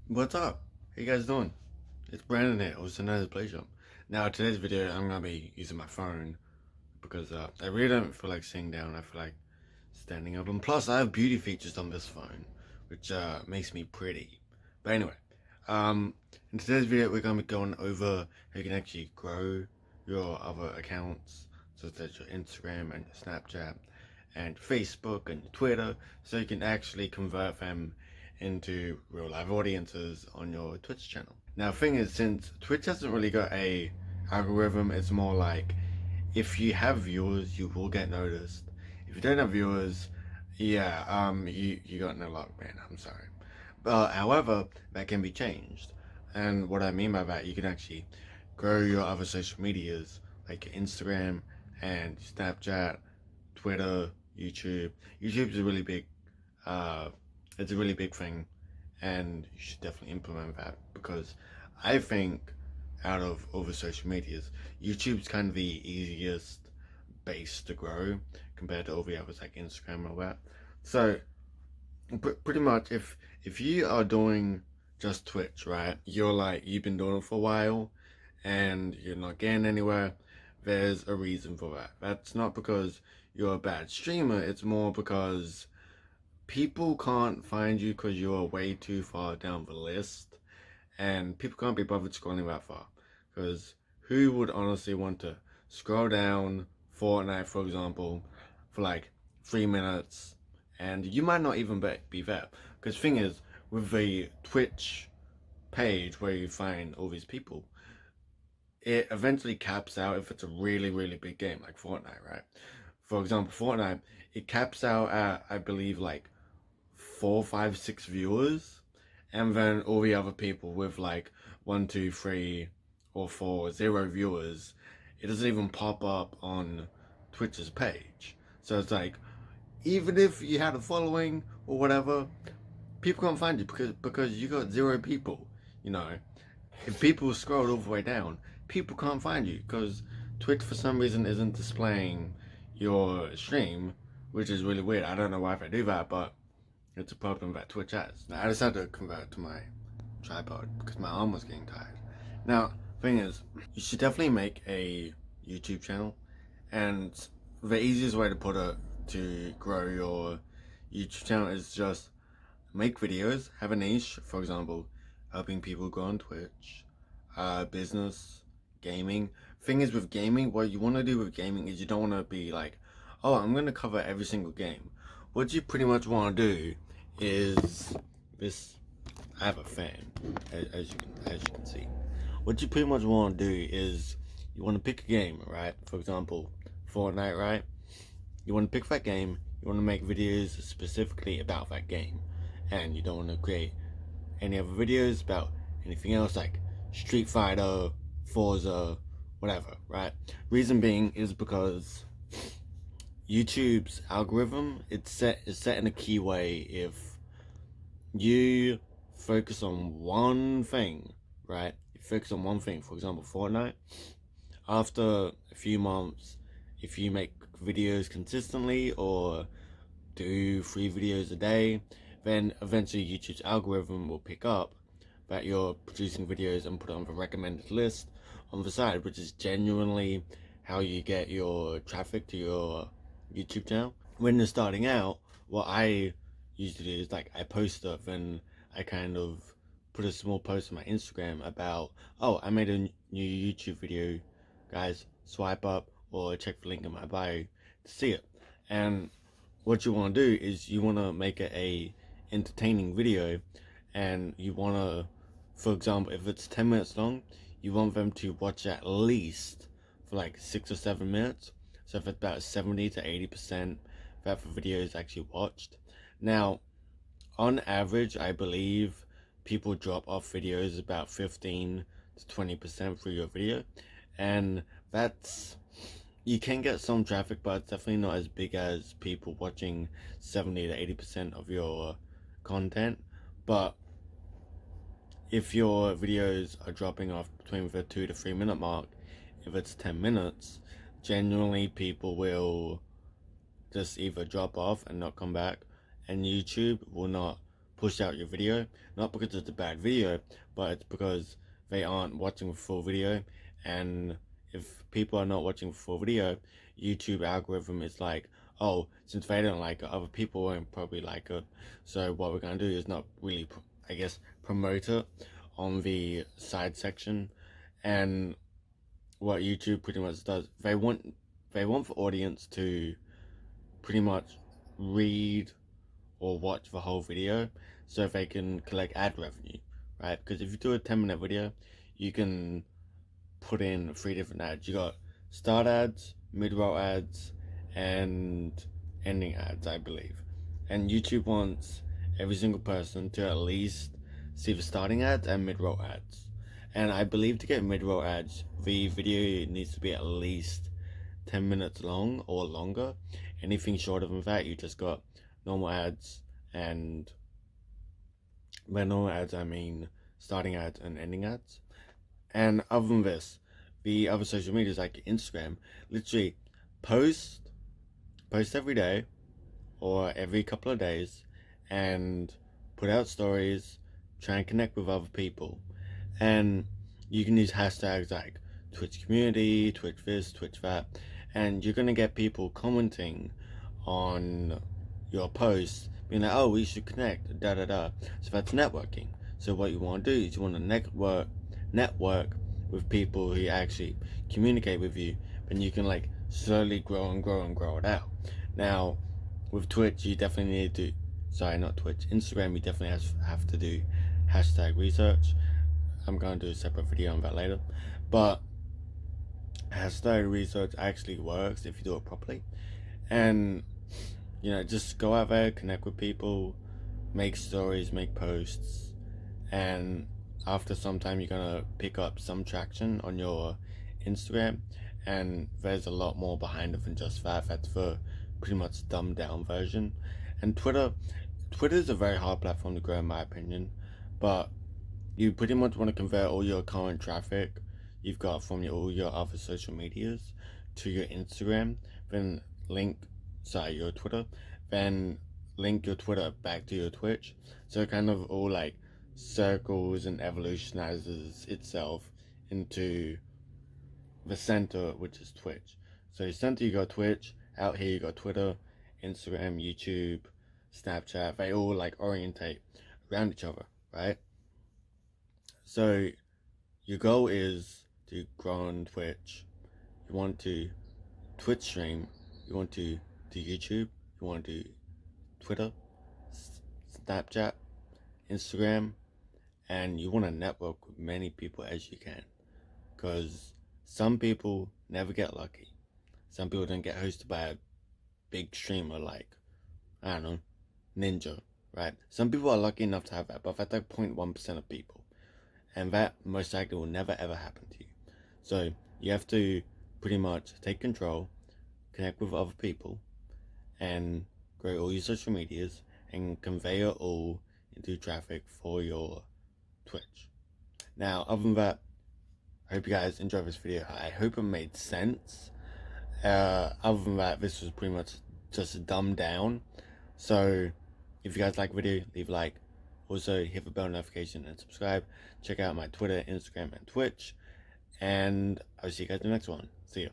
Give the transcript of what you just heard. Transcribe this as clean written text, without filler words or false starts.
What's up? How you guys doing? It's Brandon here, also known as BlazeJump. Now, today's video, I'm gonna be using my phone because I really don't feel like sitting down. I feel like standing up, and plus, I have beauty features on this phone, which makes me pretty. But anyway, um, in today's video, we're gonna be going over how you can actually grow your other accounts, such as your Instagram and your Snapchat, and Facebook and Twitter, so you can actually convert them into real live audiences on your Twitch channel. Now, the thing is, since Twitch hasn't really got a algorithm, it's more like if you have viewers, you will get noticed. If you don't have viewers, yeah, you got no luck, man. I'm sorry. But however, that can be changed. And what I mean by that, you can actually grow your other social medias like Instagram and Snapchat, Twitter, YouTube. YouTube's a really big it's a really big thing, and you should definitely implement that because I think out of all the social medias, YouTube's kind of the easiest base to grow compared to all the others like Instagram and all that. So pretty much, if you are doing just Twitch, right? You've been doing it for a while, and you're not getting anywhere. There's a reason for that. That's not because you're a bad streamer. It's more because people can't find you because you're way too far down the list, and people can't be bothered scrolling that far because who would honestly want to scroll down Fortnite, for example, for like 3 minutes, and you might not even be there? Because the thing is, with the Twitch page where you find all these people, it eventually caps out if it's a really big game like Fortnite, right? For example, Fortnite, it caps out at, I believe, like 4, 5, 6 viewers, and then all the other people with like 1, 2, 3, or 4, 0 viewers, it doesn't even pop up on Twitch's page. So it's like, even if you had a following or whatever, people can't find you because you got 0 people. You know, if people scroll all the way down, people can't find you because Twitch for some reason isn't displaying your stream, which is really weird. I don't know why they do that, but it's a problem that Twitch has. Now, I decided to convert to my tripod because my arm was getting tired. Now, thing is, you should definitely make a YouTube channel, and the easiest way to put it to grow your YouTube channel is just make videos, have a niche, for example, helping people grow on Twitch, business, gaming. Thing is, with gaming, what you want to do with gaming is you don't want to be like, oh, I'm going to cover every single game. What you pretty much want to do is this. I have a fan, as you can see. What you pretty much want to do is you want to pick a game, right? For example, Fortnite, right? You want to pick that game. You want to make videos specifically about that game, and you don't want to create any other videos about anything else like Street Fighter, Forza, whatever, right? Reason being is because YouTube's algorithm is set in a key way. If you focus on one thing, right? You focus on one thing, for example, Fortnite. After a few months, if you make videos consistently or do 3 videos a day, then eventually YouTube's algorithm will pick up that you're producing videos and put it on the recommended list on the side, which is genuinely how you get your traffic to your YouTube channel. When you're starting out, what I usually do is like I post stuff and I kind of put a small post on my Instagram about, oh, I made a new YouTube video, guys, swipe up or check the link in my bio to see it. And what you want to do is you want to make it a entertaining video, and you want to, for example, if it's 10 minutes long, you want them to watch at least for like 6 or 7 minutes. So if it's about 70 to 80% that the video is actually watched. Now, on average, I believe people drop off videos about 15 to 20% through your video, and that's, you can get some traffic, but it's definitely not as big as people watching 70 to 80% of your content. But if your videos are dropping off between the 2 to 3 minute mark, if it's 10 minutes, genuinely people will just either drop off and not come back, and YouTube will not push out your video, not because it's a bad video, but it's because they aren't watching the full video. And if people are not watching the full video, YouTube algorithm is like, oh, since they don't like it, other people won't probably like it. So what we're gonna do is not really, I guess, promote it on the side section. And what YouTube pretty much does, they want the audience to pretty much read or watch the whole video so they can collect ad revenue, right? Because if you do a 10-minute video, you can put in 3 different ads. You got start ads, mid-roll ads, and ending ads, I believe. And YouTube wants every single person to at least see the starting ads and mid-roll ads. And I believe to get mid-roll ads, the video needs to be at least 10 minutes long or longer. Anything shorter than that, you just got normal ads, and by normal ads I mean starting ads and ending ads. And other than this, the other social medias like Instagram, literally post every day or every couple of days and put out stories, try and connect with other people. And you can use hashtags like Twitch community, Twitch this, Twitch that, and you're gonna get people commenting on your posts being like, oh, we should connect, da da da. So that's networking. So what you want to do is you want to network with people who actually communicate with you, and you can like slowly grow it out. Now with Twitch, you definitely need to, sorry, not Twitch, Instagram, you definitely have to do hashtag research. I'm gonna do a separate video on that later, but hashtag research actually works if you do it properly. And you know, just go out there, connect with people, make stories, make posts, and after some time you're gonna pick up some traction on your Instagram. And there's a lot more behind it than just that. That's the pretty much dumbed down version. And Twitter is a very hard platform to grow in my opinion, but you pretty much want to convert all your current traffic you've got from all your other social medias to your Instagram, then your Twitter, then link your Twitter back to your Twitch. So it kind of all like circles and evolutionizes itself into the center, which is Twitch. So center, you got Twitch, out here you got Twitter, Instagram, YouTube, Snapchat. They all like orientate around each other, right? So your goal is to grow on Twitch. You want to Twitch stream, you want to do YouTube, you want to do Twitter, Snapchat, Instagram, and you want to network with many people as you can, because some people never get lucky. Some people don't get hosted by a big streamer like, I don't know, Ninja, right? Some people are lucky enough to have that, but that's like 0.1% of people, and that most likely will never ever happen to you. So you have to pretty much take control, connect with other people, and grow all your social medias and convey it all into traffic for your Twitch. Now, other than that, I hope you guys enjoyed this video. I hope it made sense. Other than that, this was pretty much just dumbed down. So if you guys like the video, leave a like. Also hit the bell notification and subscribe. Check out my Twitter, Instagram, and Twitch. And I'll see you guys in the next one. See ya.